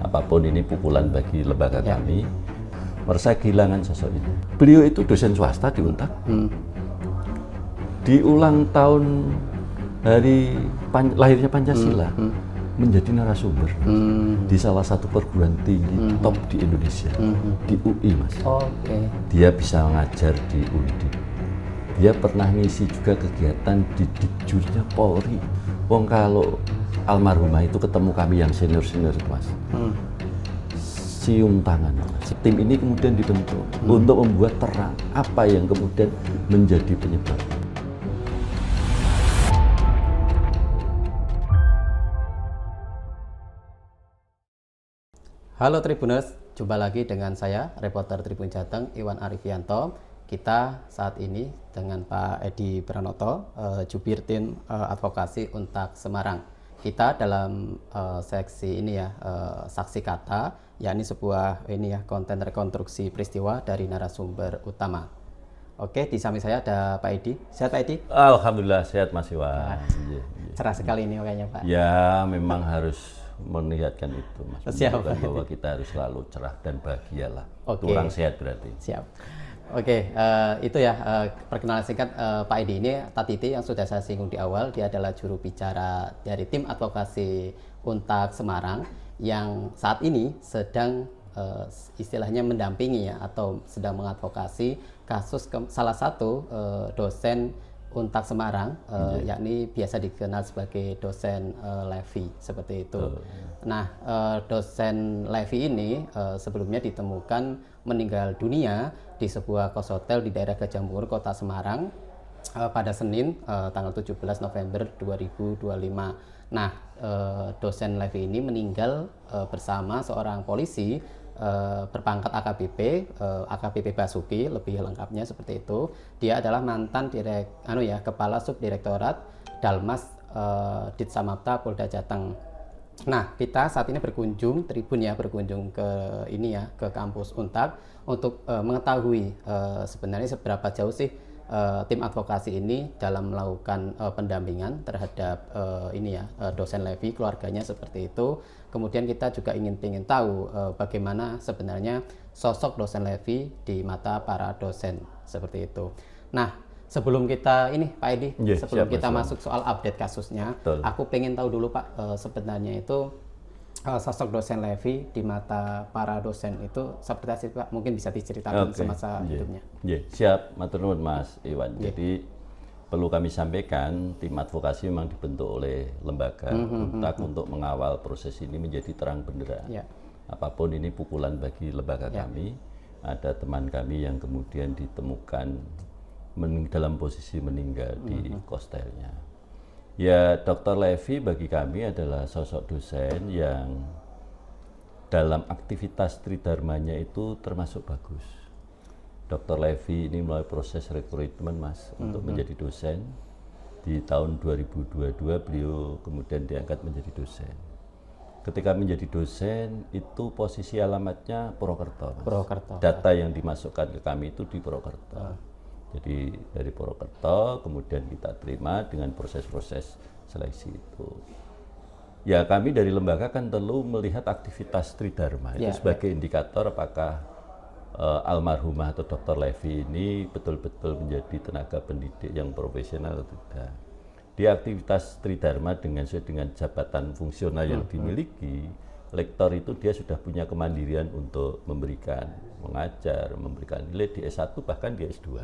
apapun ini pukulan bagi lembaga kami. Merasa kehilangan sosok ini. Beliau itu dosen swasta di Untak. Di ulang tahun hari lahirnya Pancasila menjadi narasumber di salah satu perguruan tinggi top di Indonesia, di UI, Mas. Dia bisa mengajar di Undip. Dia pernah ngisi juga kegiatan di Dikjurnya Polri. Wong kalau almarhumah itu ketemu kami yang senior-senior, Mas. Cium tangan. Tim ini kemudian dibentuk untuk membuat terang apa yang kemudian menjadi penyebab. Halo Tribuners, jumpa lagi dengan saya, reporter Tribun Jateng, Iwan Arifianto. Kita saat ini dengan Pak Edi Pranoto, Jubir Tim Advokasi Untak Semarang. Kita dalam seksi ini ya, saksi kata, yakni sebuah konten rekonstruksi peristiwa dari narasumber utama. Oke, di samping saya ada Pak Edi. Sehat Pak Edi? Alhamdulillah sehat Mas Iwan. Cerah sekali ini kayaknya Pak. Ya, memang harus meniatkan itu, Mas. Siap, bahwa kita harus selalu cerah dan bahagialah. Oke. Kurang sehat berarti. Siap. Oke, itu ya perkenalan singkat Pak Edi ini Tatiti yang sudah saya singgung di awal. Dia adalah juru bicara dari tim advokasi Untak Semarang yang saat ini sedang istilahnya mendampingi ya atau sedang mengadvokasi kasus salah satu dosen Untak Semarang, yakni biasa dikenal sebagai dosen Levi, seperti itu. Nah, dosen Levi ini sebelumnya ditemukan meninggal dunia di sebuah kos hotel di daerah Gajah Mungkur, Kota Semarang pada Senin tanggal 17 November 2025. Nah, dosen Levi ini meninggal bersama seorang polisi berpangkat AKBP Basuki, lebih lengkapnya seperti itu. Dia adalah mantan Kepala Subdirektorat Dalmas Ditsamapta Polda Jateng. Nah, kita saat ini berkunjung ke kampus Untak untuk mengetahui sebenarnya seberapa jauh sih tim advokasi ini dalam melakukan pendampingan terhadap dosen Levi, keluarganya seperti itu. Kemudian kita juga ingin tahu bagaimana sebenarnya sosok dosen Levi di mata para dosen seperti itu. Nah, sebelum kita Pak Edi, sebelum kita masuk soal update kasusnya, aku pengen tahu dulu Pak, sebenarnya itu sosok dosen Levi di mata para dosen itu seperti apa Pak? Mungkin bisa diceritakan semasa hidupnya. Siap, matur nuwun Mas Iwan. Jadi perlu kami sampaikan, tim advokasi memang dibentuk oleh lembaga Untak untuk mengawal proses ini menjadi terang benderang. Apapun ini pukulan bagi lembaga kami. Ada teman kami yang kemudian ditemukan dalam posisi meninggal di kostelnya. Ya, Dr. Levi bagi kami adalah sosok dosen yang dalam aktivitas tridharmanya itu termasuk bagus. Dr. Levi ini melalui proses rekrutmen Mas untuk menjadi dosen. Di tahun 2022 beliau kemudian diangkat menjadi dosen. Ketika menjadi dosen itu posisi alamatnya Purwokerto, Mas. Purwokerto. Data yang dimasukkan ke kami itu di Purwokerto. Jadi dari Purwokerto kemudian kita terima dengan proses-proses seleksi itu. Ya, kami dari lembaga kan perlu melihat aktivitas tridharma itu sebagai indikator apakah almarhumah atau Dr. Levi ini betul-betul menjadi tenaga pendidik yang profesional atau tidak. Di aktivitas tridharma sesuai dengan jabatan fungsional yang dimiliki, lektor itu dia sudah punya kemandirian untuk mengajar, memberikan nilai di S1 bahkan di S2.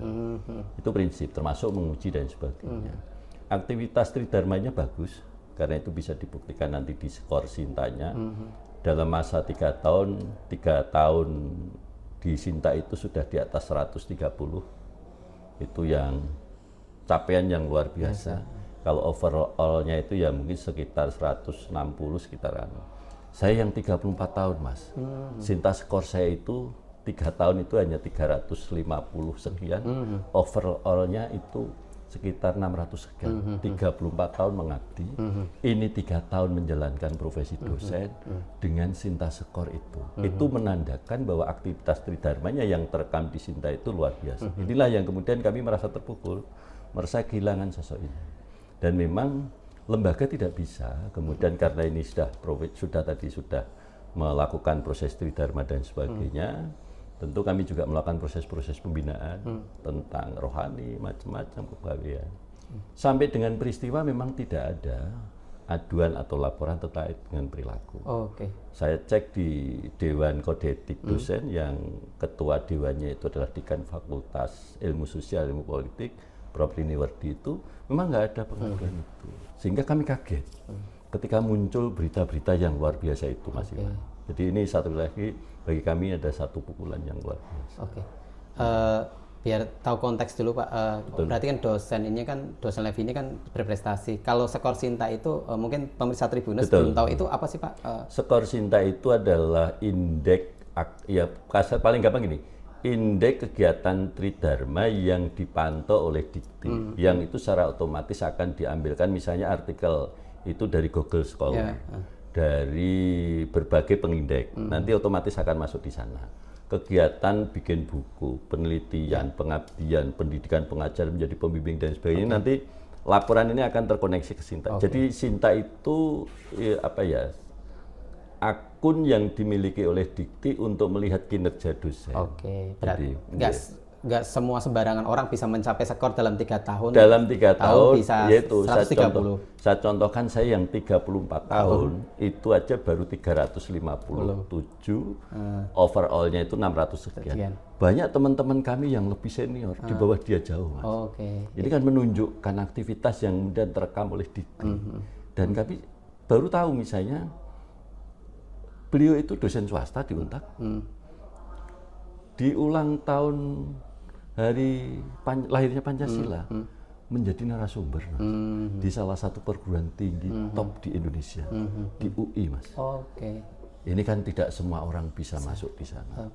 Itu prinsip, termasuk menguji dan sebagainya. Aktivitas tridharmanya bagus, karena itu bisa dibuktikan nanti di skor Sintanya. Dalam masa 3 tahun di Sinta itu sudah di atas 130, itu yang capaian yang luar biasa. Kalau overall-nya itu ya mungkin sekitar 160 sekitaran. Saya yang 34 tahun Mas, Sinta skor saya itu 3 tahun itu hanya 350 sekian, overall-nya itu sekitar 600 sekian. 34 tahun mengabdi, ini 3 tahun menjalankan profesi dosen dengan Sinta skor itu. Itu menandakan bahwa aktivitas tridharmanya yang terekam di Sinta itu luar biasa. Inilah yang kemudian kami merasa terpukul, merasa kehilangan sosok ini. Dan memang lembaga tidak bisa kemudian karena ini sudah melakukan proses tridharma dan sebagainya. Tentu kami juga melakukan proses-proses pembinaan tentang rohani, macam-macam kepegawaian. Sampai dengan peristiwa memang tidak ada aduan atau laporan terkait dengan perilaku. Oke. Saya cek di Dewan Kode Etik dosen yang ketua dewannya itu adalah Dekan Fakultas Ilmu Sosial, Ilmu Politik, Prof. Liniwardi itu memang nggak ada pengaduan itu. Sehingga kami kaget ketika muncul berita-berita yang luar biasa itu, Mas Iwan. Jadi ini satu lagi bagi kami ada satu pukulan yang luar biasa. Oke. Biar tahu konteks dulu Pak, berarti kan dosen Levi ini kan berprestasi. Kalau skor Sinta itu mungkin pemirsa Tribuners belum tahu itu apa sih Pak? Skor Sinta itu adalah indeks, ya kasar paling gampang gini, indeks kegiatan tridharma yang dipantau oleh Dikti, yang itu secara otomatis akan diambilkan misalnya artikel itu dari Google Scholar, dari berbagai pengindeks, nanti otomatis akan masuk di sana. Kegiatan bikin buku, penelitian, pengabdian, pendidikan, pengajar menjadi pembimbing dan sebagainya, nanti laporan ini akan terkoneksi ke Sinta. Jadi Sinta itu akun yang dimiliki oleh Dikti untuk melihat kinerja dosen. Oke, berarti nggak semua sembarangan orang bisa mencapai skor dalam 3 tahun. Dalam 3 tahun, bisa yaitu 130. Saya contohkan saya yang 34 tahun, itu aja baru 357, overallnya itu 600 sekian. Banyak teman-teman kami yang lebih senior, di bawah dia jauh, Mas. Ini kan menunjukkan aktivitas yang kemudian terekam oleh Dikti. Dan kami baru tahu misalnya, beliau itu dosen swasta di Untak. Di ulang tahun hari lahirnya Pancasila menjadi narasumber, Mas, di salah satu perguruan tinggi top di Indonesia, di UI, Mas. Ini kan tidak semua orang bisa masuk di sana.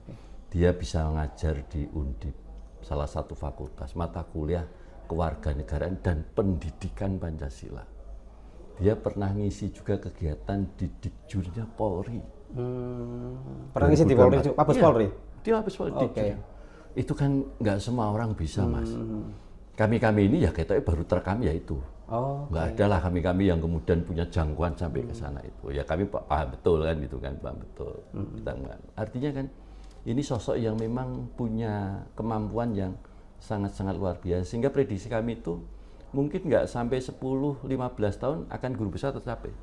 Dia bisa mengajar di Undip, salah satu fakultas mata kuliah kewarganegaraan dan pendidikan Pancasila. Dia pernah ngisi juga kegiatan di Dikjurnya Polri. Pernah ngisi di Polri, Mabes Polri? Di Mabes Polri. Itu kan nggak semua orang bisa, Mas. Kami ini ya katanya baru terekam ya itu. Nggak ada lah kami yang kemudian punya jangkauan sampai ke sana itu. Ya kami paham betul kan itu kan, paham betul. Kita enggak. Artinya kan ini sosok yang memang punya kemampuan yang sangat-sangat luar biasa. Sehingga prediksi kami itu mungkin nggak sampai 10-15 tahun akan guru besar tercapai.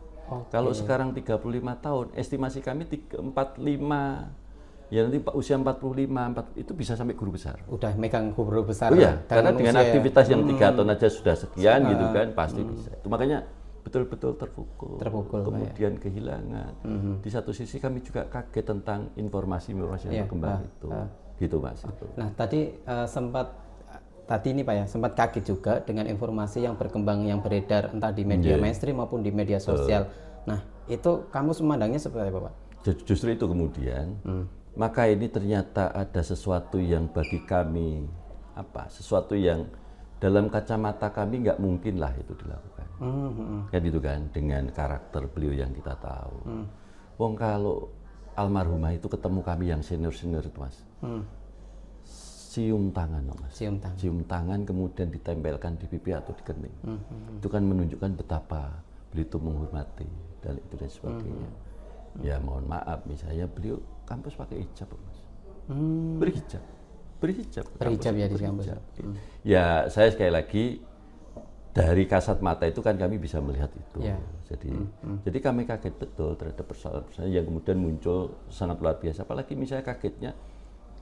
Kalau sekarang 35 tahun, estimasi kami 45, ya nanti usia 45 itu bisa sampai guru besar. Udah megang guru besar. Karena dengan aktivitas yang 3 tahun aja sudah sekian gitu kan, pasti bisa. Itu makanya betul-betul terpukul kemudian kehilangan. Di satu sisi kami juga kaget tentang informasi yang berkembang itu. Gitu, Mas. Nah, tadi ini Pak ya, sempat kaget juga dengan informasi yang berkembang yang beredar entah di media mainstream maupun di media sosial. Nah, itu kamu memandangnya seperti apa, Pak? Justru itu kemudian maka ini ternyata ada sesuatu yang bagi kami sesuatu yang dalam kacamata kami nggak mungkin lah itu dilakukan. Kan gitu kan, dengan karakter beliau yang kita tahu. Wong kalau almarhumah itu ketemu kami yang senior-senior itu, Mas. Cium tangan, Mas. Cium tangan kemudian ditempelkan di pipi atau di kening. Itu kan menunjukkan betapa beliau itu menghormati dan itu dan sebagainya. Ya mohon maaf misalnya beliau kampus pakai hijab, Mas. Berhijab ya di kampus. Ya saya sekali lagi dari kasat mata itu kan kami bisa melihat itu. Jadi kami kaget betul terhadap persoalan-persoalan yang kemudian muncul sangat luar biasa. Apalagi misalnya kagetnya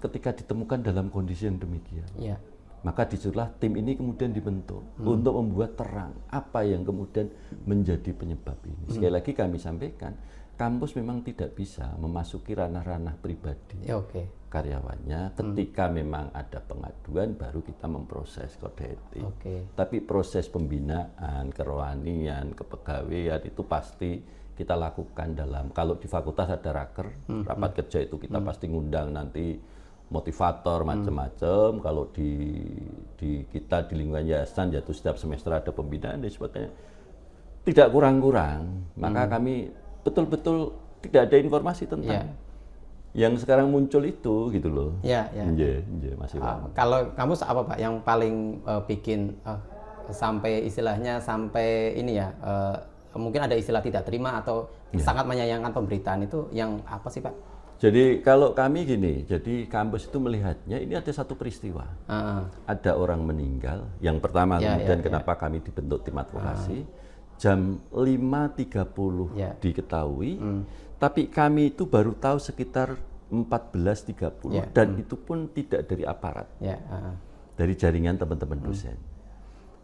ketika ditemukan dalam kondisi yang demikian. Maka disitulah tim ini kemudian dibentuk untuk membuat terang apa yang kemudian menjadi penyebab ini. Sekali lagi kami sampaikan, kampus memang tidak bisa memasuki ranah-ranah pribadi karyawannya. Ketika memang ada pengaduan, baru kita memproses kode etik. Tapi proses pembinaan, kerohanian, kepegawaian itu pasti kita lakukan dalam, kalau di fakultas ada raker, rapat kerja itu kita pasti ngundang nanti motivator macam-macam. Kalau di kita di lingkungan yayasan yaitu setiap semester ada pembinaan dan sebagainya. Tidak kurang-kurang, maka kami betul-betul tidak ada informasi tentang yang sekarang muncul itu gitu loh. Masih kalau kamu apa Pak yang paling bikin sampai istilahnya sampai ini ya mungkin ada istilah tidak terima atau sangat menyayangkan pemberitaan itu yang apa sih Pak? Jadi kalau kami gini, jadi kampus itu melihatnya ini ada satu peristiwa. Ada orang meninggal, yang pertama kemudian kenapa kami dibentuk tim advokasi, jam 5.30 diketahui, tapi kami itu baru tahu sekitar 14.30 dan itu pun tidak dari aparat, dari jaringan teman-teman dosen.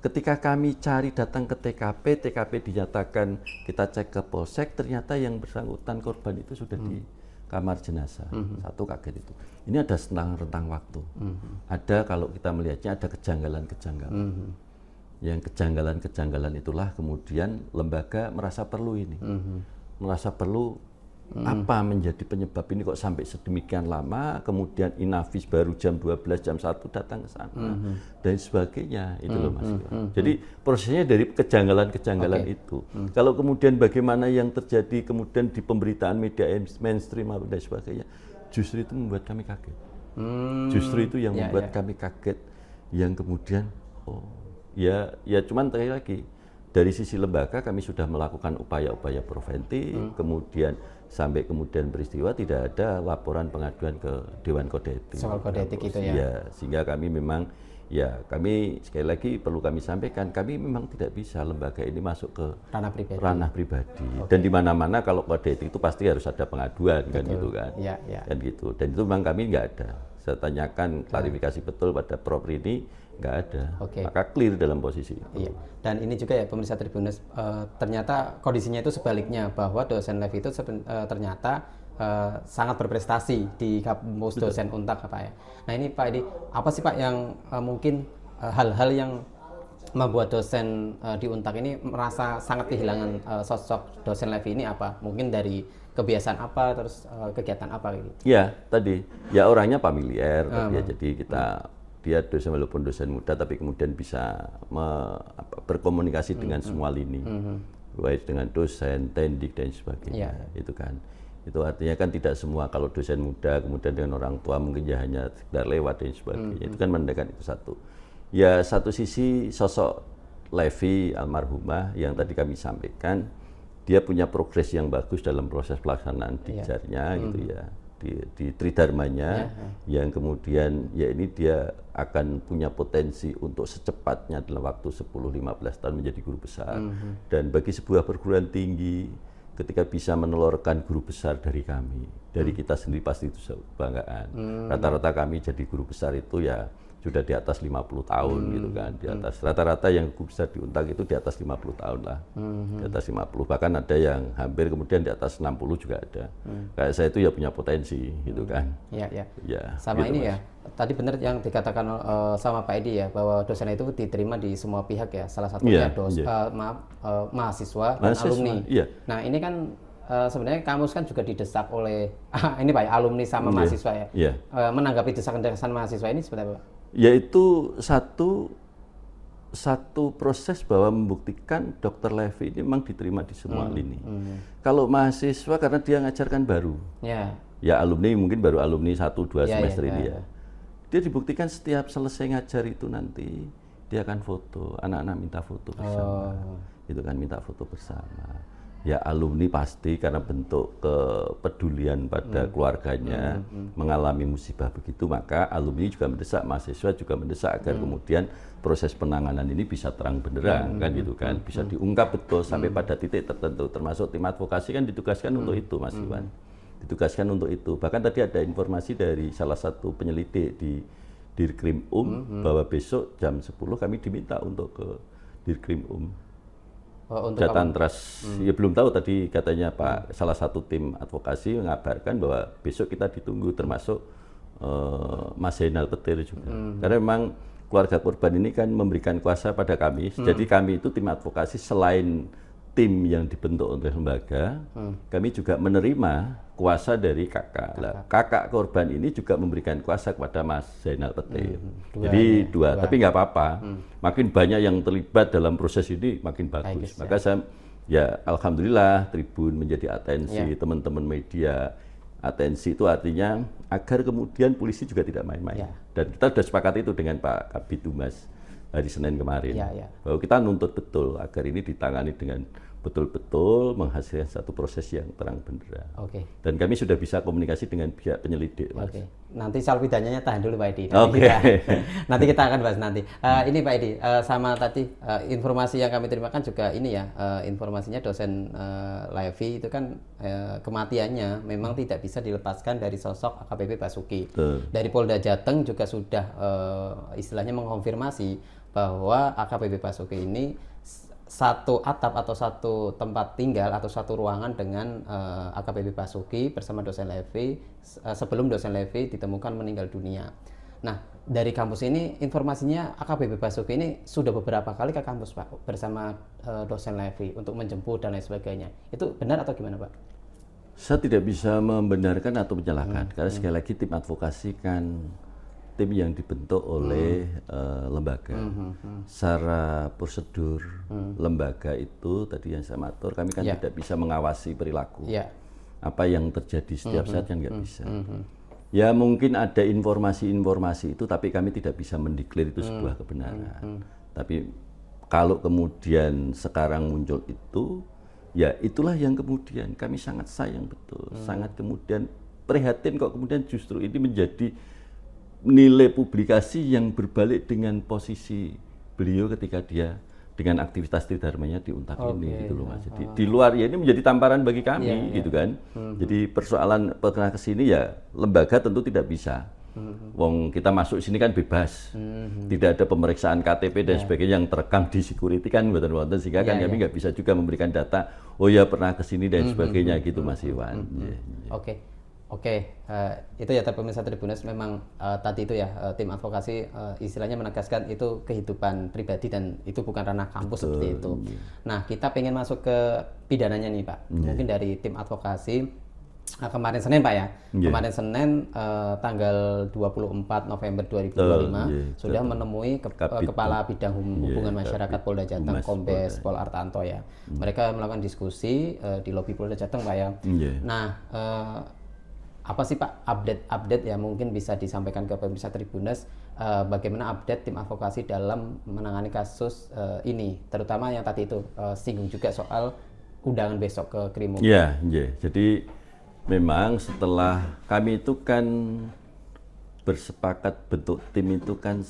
Ketika kami cari datang ke TKP dinyatakan kita cek ke Polsek, ternyata yang bersangkutan korban itu sudah di kamar jenazah. Satu kaget itu. Ini ada rentang waktu. Ada kalau kita melihatnya ada kejanggalan-kejanggalan. Yang kejanggalan-kejanggalan itulah kemudian lembaga merasa perlu ini. Merasa perlu apa menjadi penyebab ini kok sampai sedemikian lama, kemudian Inavis baru jam 12, jam 1 datang ke sana, dan sebagainya, itu loh Mas. Jadi prosesnya dari kejanggalan-kejanggalan itu. Kalau kemudian bagaimana yang terjadi kemudian di pemberitaan media mainstream dan sebagainya, justru itu membuat kami kaget. Justru itu yang membuat kami kaget, yang kemudian, ya cuman sekali lagi, dari sisi lembaga kami sudah melakukan upaya-upaya preventif, kemudian sampai kemudian peristiwa tidak ada laporan pengaduan ke Dewan Kode Etik. Soal kode etik itu ya. Ya, sehingga kami memang kami sekali lagi perlu kami sampaikan, kami memang tidak bisa lembaga ini masuk ke ranah pribadi. Dan di mana-mana kalau kode etik itu pasti harus ada pengaduan. Betul. Kan gitu kan. Kan gitu. Dan itu memang kami nggak ada. Saya tanyakan klarifikasi betul pada Prof ini, nggak ada. Maka clear dalam posisi itu. Iya. Dan ini juga ya pemirsa Tribunnews, ternyata kondisinya itu sebaliknya, bahwa dosen Levi itu ternyata sangat berprestasi di kampus dosen Untak Pak ya. Nah ini Pak Edi, apa sih Pak yang mungkin hal-hal yang membuat dosen di Untak ini merasa sangat kehilangan sosok dosen Levi ini apa? Mungkin dari kebiasaan apa, terus kegiatan apa gitu? Ya tadi, ya orangnya familiar, jadi kita dia dosen walaupun dosen muda tapi kemudian bisa berkomunikasi dengan semua lini, baik dengan dosen, tendik dan sebagainya. Itu kan, itu artinya kan tidak semua kalau dosen muda kemudian dengan orang tua mungkin ya hanya sekedar lewat dan sebagainya. Itu kan menandakan itu satu. Ya satu sisi sosok Levi almarhumah yang tadi kami sampaikan, dia punya progres yang bagus dalam proses pelaksanaan dikjarnya gitu ya. Di Tridharmanya yang kemudian ya ini dia akan punya potensi untuk secepatnya dalam waktu 10-15 tahun menjadi guru besar. Dan bagi sebuah perguruan tinggi ketika bisa menelurkan guru besar dari kami, dari kita sendiri pasti itu kebanggaan. Rata-rata kami jadi guru besar itu ya sudah di atas 50 tahun gitu kan, di atas rata-rata yang guru besar di Untak itu di atas 50 tahun lah, di atas 50, bahkan ada yang hampir kemudian di atas 60 juga ada. Kayak saya itu ya punya potensi gitu kan. Ya, sama gitu, ini Mas. Ya, tadi benar yang dikatakan sama Pak Edi ya, bahwa dosen itu diterima di semua pihak ya, salah satunya mahasiswa dan alumni. Nah ini kan sebenarnya kampus kan juga didesak oleh ini Pak, alumni sama mahasiswa ya. Menanggapi desakan-desakan mahasiswa ini seperti apa Pak? Yaitu satu proses bahwa membuktikan Dr. Levi ini memang diterima di semua lini. Kalau mahasiswa karena dia ngajarkan baru, ya alumni mungkin baru alumni 1-2 semester ini ya. Dia dibuktikan setiap selesai ngajar itu nanti dia akan foto, anak-anak minta foto bersama, itu kan minta foto bersama. Ya alumni pasti karena bentuk kepedulian pada keluarganya mengalami musibah begitu, maka alumni juga mendesak, mahasiswa juga mendesak agar kemudian proses penanganan ini bisa terang benderang kan gitu kan, bisa diungkap betul sampai pada titik tertentu. Termasuk tim advokasi kan ditugaskan untuk itu Mas Iwan, ditugaskan untuk itu. Bahkan tadi ada informasi dari salah satu penyelidik di Dirkrim bahwa besok jam 10 kami diminta untuk ke Dirkrim Jatan Trust, ya belum tahu tadi katanya Pak, salah satu tim advokasi mengabarkan bahwa besok kita ditunggu termasuk Mas Zainal Petir juga. Karena memang keluarga korban ini kan memberikan kuasa pada kami, jadi kami itu tim advokasi selain tim yang dibentuk oleh lembaga, kami juga menerima kuasa dari kakak. Kakak korban ini juga memberikan kuasa kepada Mas Zainal Petir. Jadi dua, tapi nggak apa-apa. Makin banyak yang terlibat dalam proses ini makin bagus. Maka saya ya alhamdulillah Tribun menjadi atensi teman-teman media. Atensi itu artinya agar kemudian polisi juga tidak main-main. Dan kita sudah sepakat itu dengan Pak Kabid Humas hari Senin kemarin, bahwa kita nuntut betul agar ini ditangani dengan betul-betul menghasilkan satu proses yang terang benderang. Oke. Dan kami sudah bisa komunikasi dengan pihak penyelidik, Mas. Oke. Nanti soal pidananya tahan dulu Pak Edi. Oke. Nanti kita akan bahas nanti. Ini Pak Edi, sama tadi informasi yang kami terima kan juga ini ya, informasinya dosen Levi itu kan kematiannya memang tidak bisa dilepaskan dari sosok AKBP Basuki. Betul. Dari Polda Jateng juga sudah istilahnya mengkonfirmasi bahwa AKBP Basuki ini satu atap atau satu tempat tinggal atau satu ruangan dengan AKBP Basuki bersama dosen Levi sebelum dosen Levi ditemukan meninggal dunia. Nah, dari kampus ini informasinya AKBP Basuki ini sudah beberapa kali ke kampus Pak bersama dosen Levi untuk menjemput dan lain sebagainya. Itu benar atau gimana Pak? Saya tidak bisa membenarkan atau menyalahkan karena sekali lagi tim advokasi kan tim yang dibentuk oleh lembaga. Secara prosedur lembaga itu tadi yang saya matur, kami kan tidak bisa mengawasi perilaku. Apa yang terjadi setiap saat kan nggak bisa. Ya mungkin ada informasi-informasi itu, tapi kami tidak bisa mendeklar itu sebuah kebenaran. Tapi kalau kemudian sekarang muncul itu, ya itulah yang kemudian kami sangat sayang betul, sangat kemudian prihatin kok kemudian justru ini menjadi nilai publikasi yang berbalik dengan posisi beliau ketika dia dengan aktivitas tridharmanya di Untak ini gitu loh Mas. Jadi di luar ya ini menjadi tamparan bagi kami gitu kan. Jadi persoalan perkara kesini ya lembaga tentu tidak bisa. Wong kita masuk sini kan bebas. Tidak ada pemeriksaan KTP dan sebagainya yang terekam di security kan mboten-mboten sehingga kan kami nggak bisa juga memberikan data oh ya pernah ke sini dan sebagainya gitu Mas Iwan. Oke, itu ya pemirsa Tribuners memang tadi itu ya tim advokasi istilahnya menegaskan itu kehidupan pribadi dan itu bukan ranah kampus seperti itu. Nah kita pengen masuk ke pidananya nih Pak, mungkin dari tim advokasi kemarin Senin Pak ya, kemarin Senin tanggal 24 November 2025 sudah menemui Kepala Bidang Hubungan Masyarakat Polda Jateng Kombes Pol Artanto ya. Mereka melakukan diskusi di lobi Polda Jateng Pak ya. Nah apa sih Pak update ya mungkin bisa disampaikan ke pemirsa Tribuners bagaimana update tim advokasi dalam menangani kasus ini terutama yang tadi itu singgung juga soal undangan besok ke Krimum. Jadi memang setelah kami itu kan bersepakat bentuk tim itu kan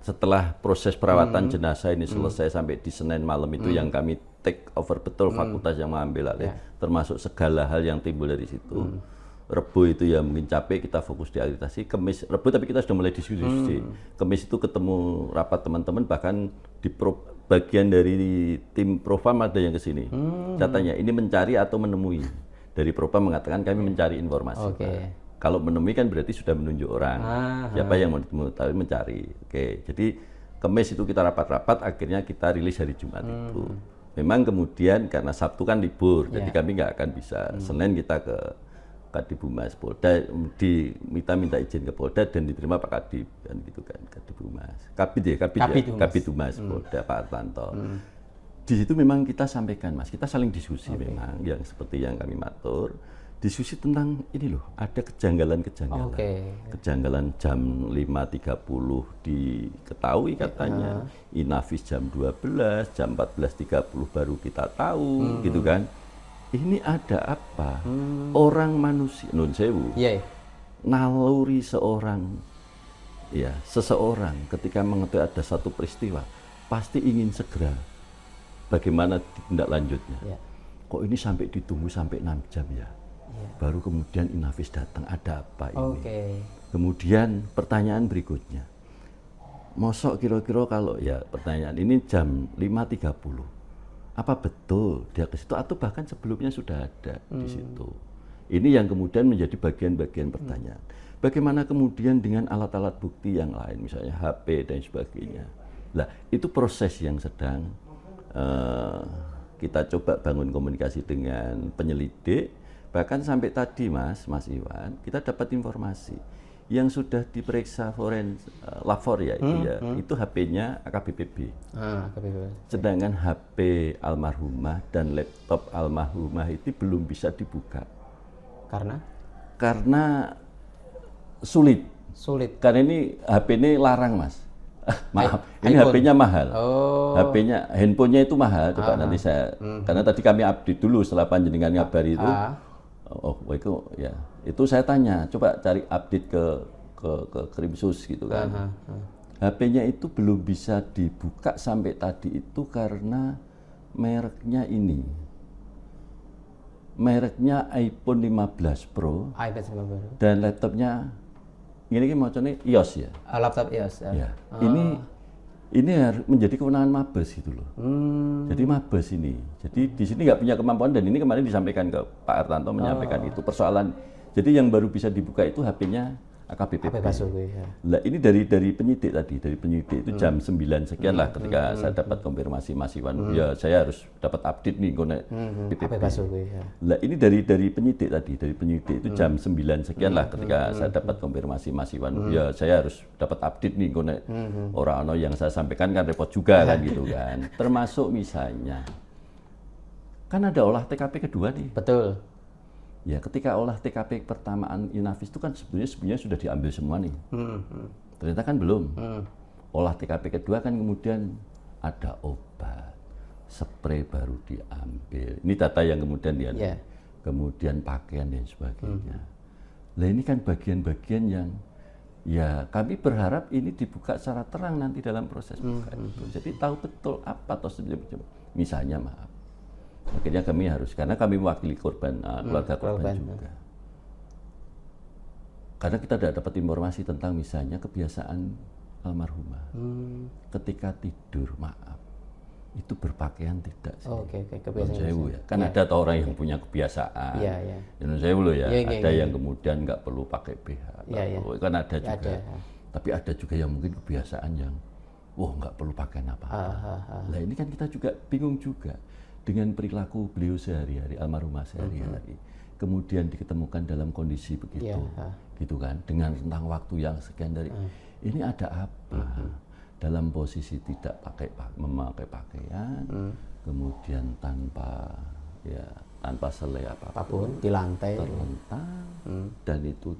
setelah proses perawatan jenazah ini selesai sampai di Senin malam itu yang kami take over betul fakultas yang mengambil alih termasuk segala hal yang timbul dari situ. Rebo itu ya mungkin capek kita fokus di akreditasi. Kemis Rebo tapi kita sudah mulai diskusi. Kemis itu ketemu rapat teman-teman bahkan di bagian dari tim Profam ada yang ke sini. Saya tanya ini mencari atau menemui. Dari Profam mengatakan kami mencari informasi. Kalau menemui kan berarti sudah menunjuk orang. Siapa yang mau ditemu tapi mencari. Jadi Kemis itu kita rapat-rapat akhirnya kita rilis hari Jumat itu. Memang kemudian karena Sabtu kan libur jadi kami nggak akan bisa. Senin kita ke Kadibumas Polda minta izin ke Polda dan diterima Pak Kadib kan gitu kan Kadibumas Kabid Humas Polda Pak Artanto. Di situ memang kita sampaikan Mas, kita saling diskusi memang yang seperti yang kami matur diskusi tentang ini loh ada kejanggalan jam 5.30 diketahui katanya Inafis jam 12 jam 14.30 baru kita tahu gitu kan. Ini ada apa? Orang manusia, nun sewu, naluri seseorang ketika mengetahui ada satu peristiwa, pasti ingin segera bagaimana tindak lanjutnya. Kok ini sampai ditunggu sampai 6 jam ya? Baru kemudian Inafis datang, ada apa ini? Kemudian pertanyaan berikutnya, mosok kira-kira kalau ya pertanyaan ini jam 5.30. Apa betul dia ke situ atau bahkan sebelumnya sudah ada di situ. Ini yang kemudian menjadi bagian-bagian pertanyaan. Bagaimana kemudian dengan alat-alat bukti yang lain, misalnya HP dan sebagainya. Nah, itu proses yang sedang kita coba bangun komunikasi dengan penyelidik. Bahkan sampai tadi Mas Iwan, kita dapat informasi yang sudah diperiksa lapor ya itu HP-nya AKBPB. Sedangkan HP almarhumah dan laptop almarhumah itu belum bisa dibuka. Karena sulit. Karena ini HP ini larang Mas. Maaf, ini iPhone. HP-nya mahal. Oh. HP-nya, handphonenya itu mahal. Coba nanti saya, karena tadi kami update dulu setelah panjenengan ngabari itu. Oh, itu ya, itu saya tanya, coba cari update ke Krimsus gitu kan. HP-nya itu belum bisa dibuka sampai tadi itu karena mereknya ini. Mereknya iPhone 15 Pro iPad 15. dan laptopnya ini macamnya iOS ya. Laptop iOS. Ya, ini harus menjadi kewenangan Mabes gitu loh. Jadi Mabes ini. Jadi di sini nggak punya kemampuan dan ini kemarin disampaikan ke Pak Artanto menyampaikan itu persoalan. Jadi yang baru bisa dibuka itu HP-nya AKBP. Ya. Lah ini dari penyidik tadi, dari penyidik itu jam 9 sekian lah ketika saya dapat konfirmasi Mas Iwan. Ya saya harus dapat update nih konek BPP. Ya. Lah ini dari penyidik tadi, dari penyidik itu jam 9 sekian lah ketika saya dapat konfirmasi Mas Iwan. Ya saya harus dapat update nih konek orang yang saya sampaikan kan repot juga kan gitu kan. Termasuk misalnya kan ada olah TKP kedua nih. Betul. Ya, ketika olah TKP pertamaan Inavis itu kan sebenarnya sudah diambil semua nih. Ternyata kan belum. Olah TKP kedua kan kemudian ada obat, spray baru diambil. Ini data yang kemudian diambil. Kemudian pakaian dan sebagainya. Nah ini kan bagian-bagian yang ya kami berharap ini dibuka secara terang nanti dalam proses buka itu. Jadi tahu betul apa atau misalnya maaf. Akhirnya kami harus, karena kami mewakili korban, keluarga korban juga. Karena kita tidak dapat informasi tentang misalnya kebiasaan almarhumah. Ketika tidur, maaf, itu berpakaian tidak sih? Kebiasaan. Ya. Kan ada orang yang punya kebiasaan. Saya loh ya, ada yang kemudian nggak perlu pakai BH. Kan ada juga. Tapi ada juga yang mungkin kebiasaan yang, wah nggak perlu pakaian apa-apa. Nah ini kan kita juga bingung juga. Dengan perilaku beliau sehari-hari, almarhumah sehari-hari, kemudian diketemukan dalam kondisi begitu, gitu kan, dengan rentang waktu yang sekian dari, ini ada apa? Dalam posisi tidak memakai pakaian, kemudian tanpa selai apapun, di lantai, terlentang, dan itu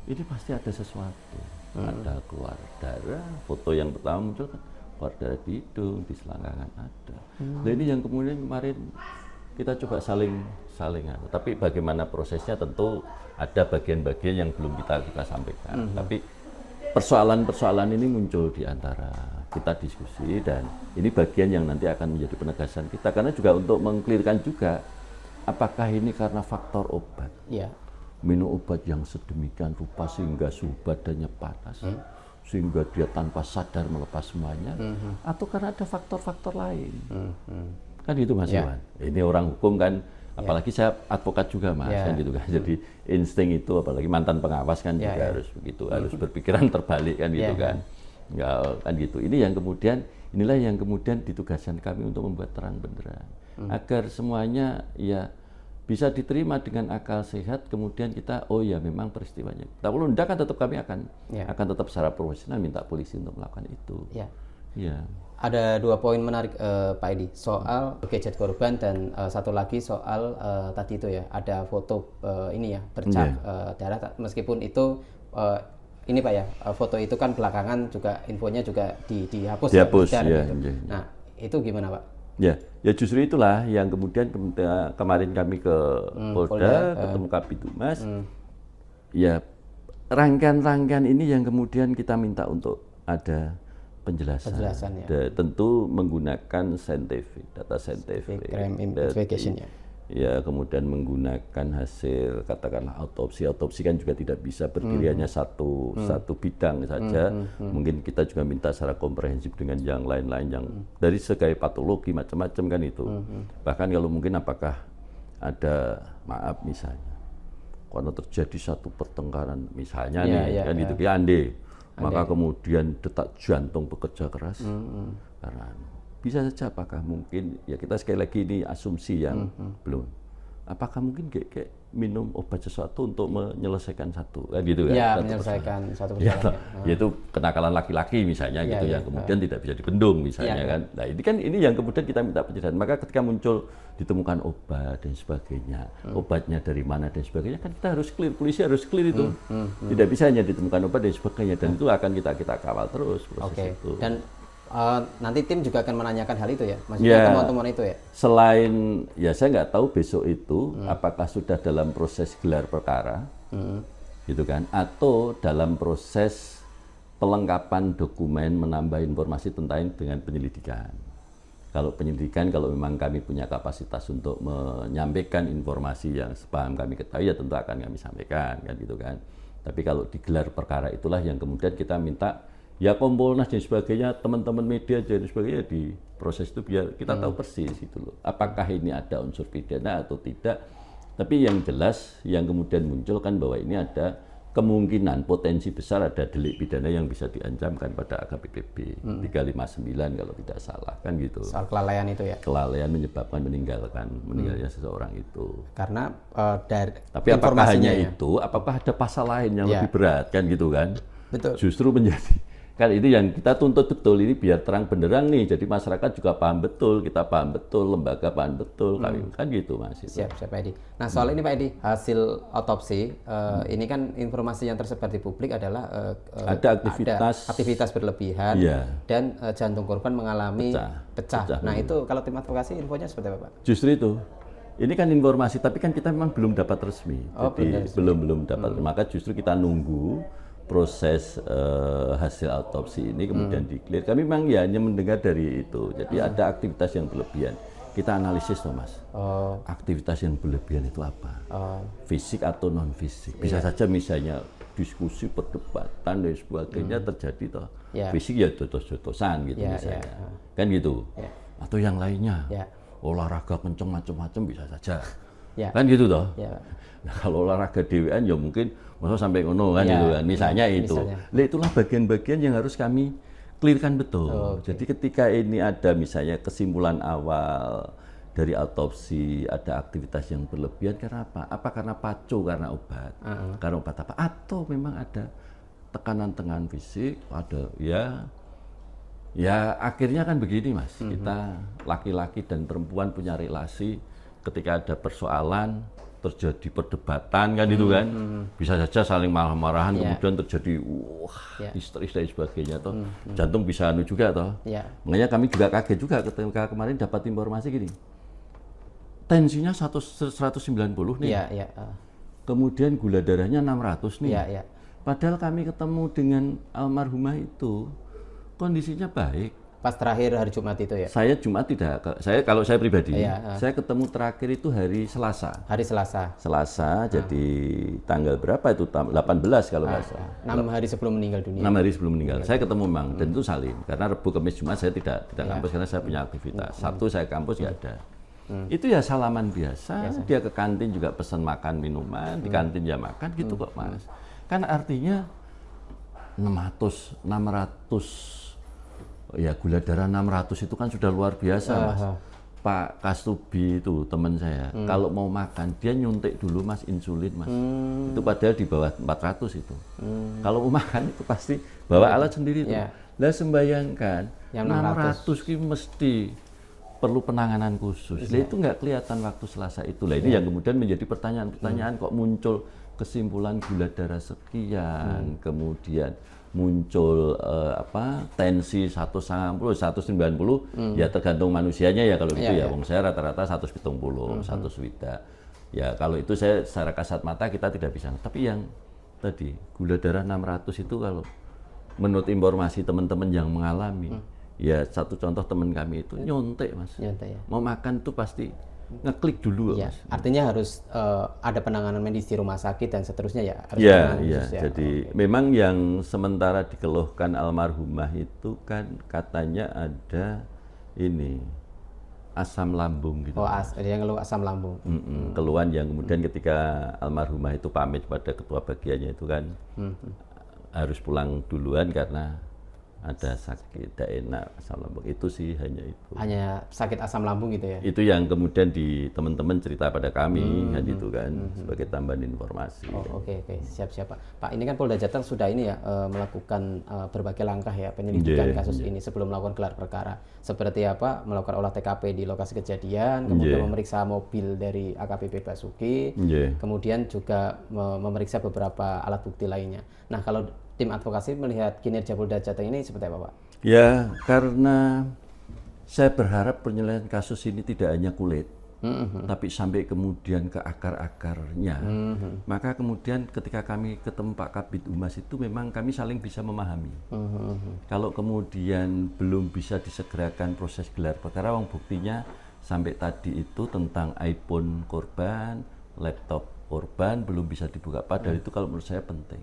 ini pasti ada sesuatu, ada keluar darah, foto yang pertama muncul kan. Keluar darah di hidung, di selangkangan ada. Nah ini yang kemudian kemarin kita coba saling. Tapi bagaimana prosesnya tentu ada bagian-bagian yang belum kita sampaikan. Tapi persoalan-persoalan ini muncul di antara kita diskusi dan ini bagian yang nanti akan menjadi penegasan kita. Karena juga untuk mengklirkan juga apakah ini karena faktor obat. Minum obat yang sedemikian rupa sehingga suhu badannya panas. Sehingga dia tanpa sadar melepas semuanya, atau karena ada faktor-faktor lain, kan itu Mas Iwan. Ini orang hukum kan, apalagi saya advokat juga Mas, kan gitu kan. Jadi insting itu, apalagi mantan pengawas kan juga harus begitu, harus berpikiran terbalik kan gitu kan, kan gitu. Ini yang kemudian, inilah yang kemudian ditugaskan kami untuk membuat terang benderang, agar semuanya ya bisa diterima dengan akal sehat, kemudian kita, oh ya memang peristiwanya. Kalau tidak kan tetap kami akan tetap secara profesional minta polisi untuk melakukan itu. Ada 2 poin menarik Pak Edi, soal gadget korban dan satu lagi soal tadi itu ya, ada foto ini ya, bercak darah, meskipun itu ini Pak ya, foto itu kan belakangan juga infonya juga dihapus. Gitu. Nah itu gimana Pak? Ya justru itulah yang kemudian kemarin kami ke Polda, ketemu Kabitumas. Ya rangkaian-rangkaian ini yang kemudian kita minta untuk ada penjelasan tentu menggunakan data saintifik, crime investigation ya, kemudian menggunakan hasil katakanlah autopsi kan juga tidak bisa berdiri hanya satu bidang saja. Mungkin kita juga minta secara komprehensif dengan yang lain-lain yang dari segi patologi macam-macam kan itu. Bahkan kalau mungkin apakah ada misalnya kalau terjadi satu pertengkaran misalnya kan itu maka kemudian detak jantung bekerja keras karena bisa saja apakah mungkin ya kita sekali lagi ini asumsi yang belum apakah mungkin kayak minum obat sesuatu untuk menyelesaikan satu kan gitu kan? Ya, Satu menyelesaikan satu ya, persoalan. yaitu kenakalan laki-laki misalnya Ya, gitu ya. yang kemudian tidak bisa dibendung misalnya Ya, kan. Nah ini yang kemudian kita minta penjelasan. Maka ketika muncul ditemukan obat dan sebagainya, obatnya dari mana dan sebagainya kan kita harus clear, polisi harus clear itu. Tidak bisa hanya ditemukan obat dan sebagainya dan itu akan kita kawal terus proses Oke. itu. Dan nanti tim juga akan menanyakan hal itu ya, maksudnya temuan-temuan itu ya. Selain ya saya nggak tahu besok itu apakah sudah dalam proses gelar perkara, gitu kan, atau dalam proses pelengkapan dokumen menambah informasi tentang dengan penyelidikan. Kalau penyelidikan, kalau memang kami punya kapasitas untuk menyampaikan informasi yang sepaham kami ketahui ya tentu akan kami sampaikan kan gitu kan. Tapi kalau di gelar perkara itulah yang kemudian kita minta ya Kompolnas dan sebagainya, teman-teman media dan sebagainya di proses itu biar kita tahu persis itu loh. Apakah ini ada unsur pidana atau tidak. Tapi yang jelas yang kemudian muncul kan bahwa ini ada kemungkinan potensi besar ada delik pidana yang bisa diancamkan pada AKPP 359 kalau tidak salah kan gitu. Soal kelalaian itu ya. Kelalaian menyebabkan meninggalnya seseorang itu. Karena dari Tapi apakah hanya ya. itu? Apakah ada pasal lain yang Ya. lebih berat kan gitu kan? Betul. Justru menjadi kan itu yang kita tuntut betul ini biar terang benderang nih. Jadi masyarakat juga paham betul, kita paham betul, lembaga paham betul, kami kan gitu Mas. Itu. Siap, Pak Edi. Nah soal ini Pak Edi, hasil otopsi ini kan informasi yang tersebar di publik adalah ada aktivitas berlebihan iya. dan jantung korban mengalami Pecah. Nah itu kalau tim advokasi infonya seperti apa Pak? Justru itu. Ini kan informasi, tapi kan kita memang belum dapat resmi. Jadi belum dapat. Maka justru kita nunggu proses hasil autopsi ini kemudian di-clear. Kami memang ya hanya mendengar dari itu. Jadi ada aktivitas yang berlebihan. Kita analisis toh Mas. Aktivitas yang berlebihan itu apa? Fisik atau non fisik. Bisa saja misalnya diskusi, perdebatan dan sebagainya terjadi toh. Fisik ya jotos-jotosan gitu misalnya. Kan gitu. Atau yang lainnya. Olahraga kenceng macam-macam bisa saja. Kan gitu toh. Nah, kalau olahraga dewean ya mungkin masa sampai ngono kan gitu kan. Misalnya itu. Nah, itulah bagian-bagian yang harus kami clearkan betul. Jadi ketika ini ada misalnya kesimpulan awal dari autopsi ada aktivitas yang berlebihan karena apa? Apa karena pacu karena obat? Karena obat apa? Atau memang ada tekanan fisik, ada ya akhirnya kan begini Mas. Kita laki-laki dan perempuan punya relasi ketika ada persoalan terjadi perdebatan kan itu kan bisa saja saling marah-marahan kemudian terjadi histeris dan sebagainya toh jantung bisa anu juga toh makanya kami juga kaget juga ketika kemarin dapat informasi gini tensinya 190 nih kemudian gula darahnya 600 nih padahal kami ketemu dengan almarhumah itu kondisinya baik. Pas terakhir hari Jumat itu ya? Saya Jumat tidak, kalau saya pribadi, saya ketemu terakhir itu hari Selasa. Hari Selasa? Selasa, jadi tanggal berapa itu? 18 kalau nggak salah. 6 hari sebelum meninggal dunia? 6 hari sebelum meninggal. Saya ketemu memang, dan itu salin. Karena Rebu, Kamis, Jumat saya tidak kampus karena saya punya aktivitas. Sabtu saya kampus nggak ada. Itu ya salaman biasa, dia ke kantin juga pesan makan minuman, di kantin ya makan gitu kok Mas. Kan artinya 600 ya gula darah 600 itu kan sudah luar biasa Mas. Pak Kastubi itu teman saya, kalau mau makan dia nyuntik dulu Mas insulin Mas. Itu padahal di bawah 400 itu. Kalau mau makan itu pasti bawa alat sendiri itu. Lah sembayangkan yang 600 itu mesti perlu penanganan khusus. Lah itu nggak kelihatan waktu Selasa itu. Lah ini yang kemudian menjadi pertanyaan-pertanyaan kok muncul kesimpulan gula darah sekian, kemudian muncul tensi 190, 190 ya tergantung manusianya ya kalau gitu ya. Wong saya rata-rata 170, 100 ya kalau itu saya secara kasat mata kita tidak bisa. Tapi yang tadi gula darah 600 itu kalau menurut informasi teman-teman yang mengalami ya satu contoh teman kami itu nyontek Mas. Mau makan tuh pasti ngeklik dulu Mas. Artinya harus ada penanganan medis di rumah sakit dan seterusnya ya. Jadi memang yang sementara dikeluhkan almarhumah itu kan katanya ada ini asam lambung gitu. Yang ngeluh asam lambung. Keluhan yang kemudian ketika almarhumah itu pamit pada ketua bagiannya itu kan harus pulang duluan karena ada sakit, tidak enak, asam lambung, itu sih hanya itu. Hanya sakit asam lambung gitu ya? Itu yang kemudian di teman-teman cerita pada kami, kan itu kan sebagai tambahan informasi. Oke, siap Pak. Pak, ini kan Polda Jateng sudah ini ya melakukan berbagai langkah ya penyelidikan kasus ini sebelum melakukan gelar perkara. Seperti apa? Melakukan olah TKP di lokasi kejadian, kemudian memeriksa mobil dari AKBP Basuki, kemudian juga memeriksa beberapa alat bukti lainnya. Nah, kalau tim advokasi melihat kinerja Polda Jateng ini seperti apa, Pak? Ya, karena saya berharap penyelesaian kasus ini tidak hanya kulit, tapi sampai kemudian ke akar-akarnya. Maka kemudian ketika kami ketemu Pak Kabid Humas itu memang kami saling bisa memahami. Kalau kemudian belum bisa disegerakan proses gelar perkara, buktinya sampai tadi itu tentang iPhone korban, laptop korban belum bisa dibuka, padahal itu kalau menurut saya penting.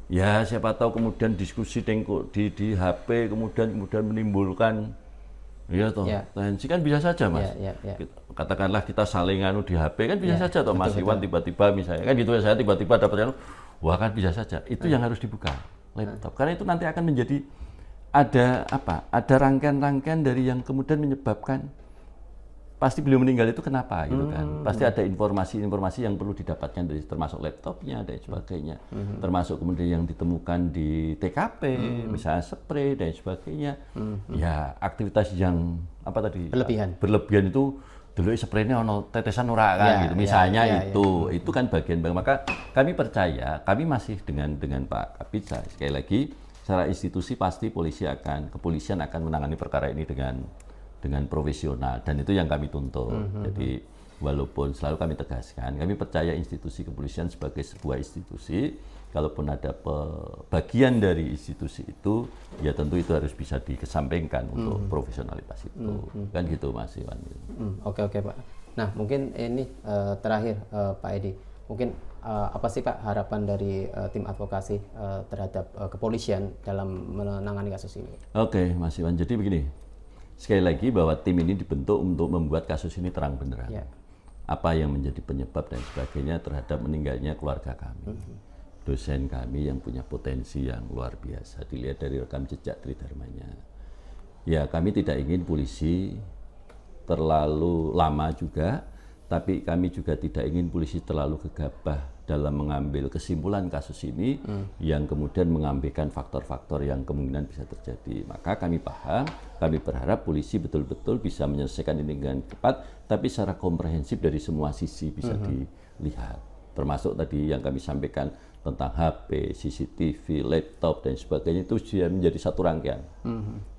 Ya siapa tahu kemudian diskusi di HP kemudian menimbulkan tensi kan bisa saja Mas. Katakanlah kita saling di HP kan bisa saja toh Mas Iwan tiba-tiba misalnya kan gitu ya, saya tiba-tiba dapatnya wah kan bisa saja. Itu yang harus dibuka laptop, karena itu nanti akan menjadi ada rangkaian-rangkaian dari yang kemudian menyebabkan pasti beliau meninggal itu kenapa gitu kan. Pasti ada informasi-informasi yang perlu didapatkan dari termasuk laptopnya dan sebagainya. Termasuk kemudian yang ditemukan di TKP, misalnya spray dan sebagainya. Ya, aktivitas yang berlebihan itu dulu spraynya ono tetesan ora kan gitu. Misalnya itu kan bagian. Maka kami percaya, kami masih dengan Pak Kabid, sekali lagi secara institusi pasti kepolisian akan menangani perkara ini dengan profesional, dan itu yang kami tuntut. Jadi walaupun selalu kami tegaskan, kami percaya institusi kepolisian sebagai sebuah institusi, kalaupun ada bagian dari institusi itu, ya tentu itu harus bisa dikesampingkan untuk profesionalitas itu. Kan gitu Mas Iwan. Oke Pak. Nah mungkin ini terakhir Pak Edi, mungkin apa sih Pak harapan dari tim advokasi terhadap kepolisian dalam menangani kasus ini? Oke Mas Iwan, jadi begini. Sekali lagi bahwa tim ini dibentuk untuk membuat kasus ini terang benderang. Apa yang menjadi penyebab dan sebagainya terhadap meninggalnya keluarga kami. Dosen kami yang punya potensi yang luar biasa, dilihat dari rekam jejak tridharmanya. Ya kami tidak ingin polisi terlalu lama juga, tapi kami juga tidak ingin polisi terlalu gegabah dalam mengambil kesimpulan kasus ini yang kemudian mengambilkan faktor-faktor yang kemungkinan bisa terjadi. Maka kami paham, kami berharap polisi betul-betul bisa menyelesaikan ini dengan cepat, tapi secara komprehensif dari semua sisi bisa dilihat. Termasuk tadi yang kami sampaikan tentang HP, CCTV, laptop dan sebagainya, itu sudah menjadi satu rangkaian.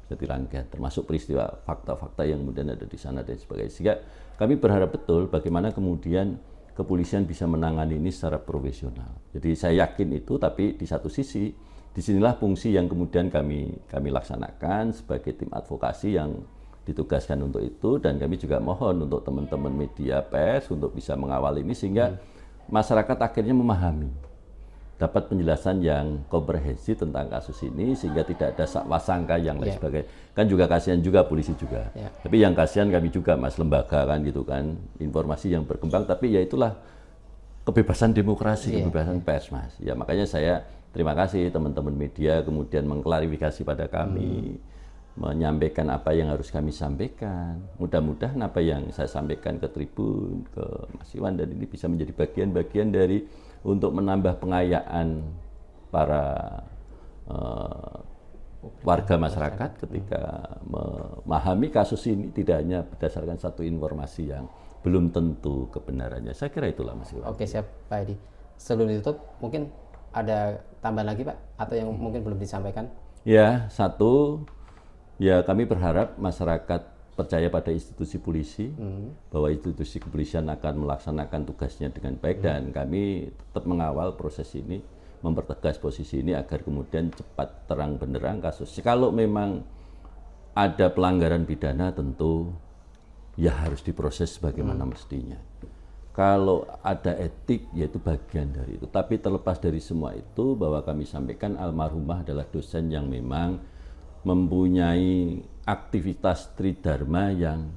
Jadi rangkaian, termasuk peristiwa fakta-fakta yang kemudian ada di sana dan sebagainya. Sehingga kami berharap betul bagaimana kemudian kepolisian bisa menangani ini secara profesional. Jadi saya yakin itu, tapi di satu sisi, disinilah fungsi yang kemudian kami laksanakan sebagai tim advokasi yang ditugaskan untuk itu, dan kami juga mohon untuk teman-teman media pers untuk bisa mengawal ini sehingga masyarakat akhirnya memahami, dapat penjelasan yang komprehensif tentang kasus ini sehingga tidak ada wasangka yang lain sebagainya. Kan juga kasihan juga polisi juga. Tapi yang kasihan kami juga Mas, lembaga kan gitu kan, informasi yang berkembang, tapi ya itulah kebebasan demokrasi, kebebasan pers Mas. Ya makanya saya terima kasih teman-teman media kemudian mengklarifikasi pada kami, menyampaikan apa yang harus kami sampaikan. Mudah-mudahan apa yang saya sampaikan ke Tribun, ke Mas Iwan, dan ini bisa menjadi bagian-bagian dari untuk menambah pengayaan para warga masyarakat ketika memahami kasus ini, tidak hanya berdasarkan satu informasi yang belum tentu kebenarannya. Saya kira itulah Mas Iwan. Oke, siap Pak Edi. Sebelum ditutup mungkin ada tambahan lagi Pak, atau yang mungkin belum disampaikan? Ya, satu, ya kami berharap masyarakat percaya pada institusi polisi, bahwa institusi kepolisian akan melaksanakan tugasnya dengan baik, dan kami tetap mengawal proses ini, mempertegas posisi ini agar kemudian cepat terang benderang kasus. Kalau memang ada pelanggaran pidana tentu ya harus diproses sebagaimana mestinya. Kalau ada etik, yaitu bagian dari itu. Tapi terlepas dari semua itu, bahwa kami sampaikan almarhumah adalah dosen yang memang mempunyai aktivitas tridharma yang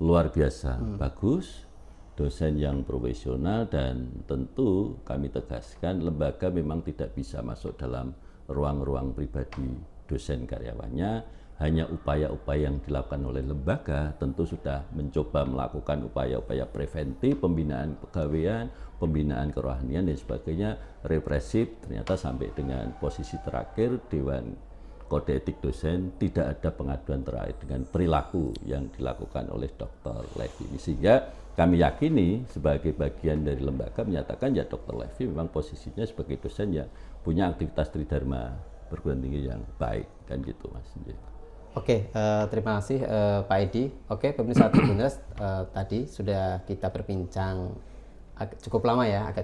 luar biasa bagus, dosen yang profesional, dan tentu kami tegaskan lembaga memang tidak bisa masuk dalam ruang-ruang pribadi dosen karyawannya. Hanya upaya-upaya yang dilakukan oleh lembaga tentu sudah mencoba melakukan upaya-upaya preventif, pembinaan kepegawaian, pembinaan kerohanian dan sebagainya, represif, ternyata sampai dengan posisi terakhir Dewan Kode Etik Dosen tidak ada pengaduan terkait dengan perilaku yang dilakukan oleh Dr. Levi ini. Sehingga kami yakini sebagai bagian dari lembaga menyatakan ya Dr. Levi memang posisinya sebagai dosen yang punya aktivitas tridharma perguruan tinggi yang baik, kan gitu Mas. Oke, terima kasih Pak Edi. Oke, pemirsa Tribuners, tadi sudah kita berbincang agak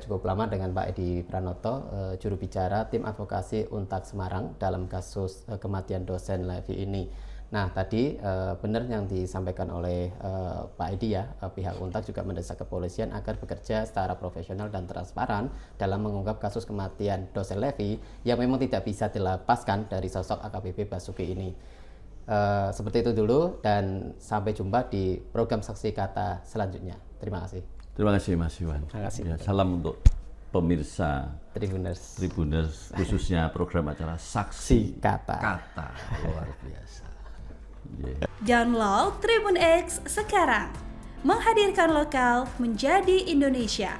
cukup lama dengan Pak Edi Pranoto, juru bicara tim advokasi Untak Semarang dalam kasus kematian dosen Levi ini. Nah, tadi benar yang disampaikan oleh Pak Edi ya, pihak Untak juga mendesak kepolisian agar bekerja secara profesional dan transparan dalam mengungkap kasus kematian dosen Levi yang memang tidak bisa dilepaskan dari sosok AKBP Basuki ini. Seperti itu dulu dan sampai jumpa di program Saksi Kata selanjutnya. Terima kasih. Terima kasih Mas Iwan. Terima kasih. Ya, salam untuk pemirsa Tribuners khususnya program acara Saksi Kata. Luar biasa. Yeah. Download Tribun X sekarang. Menghadirkan lokal menjadi Indonesia.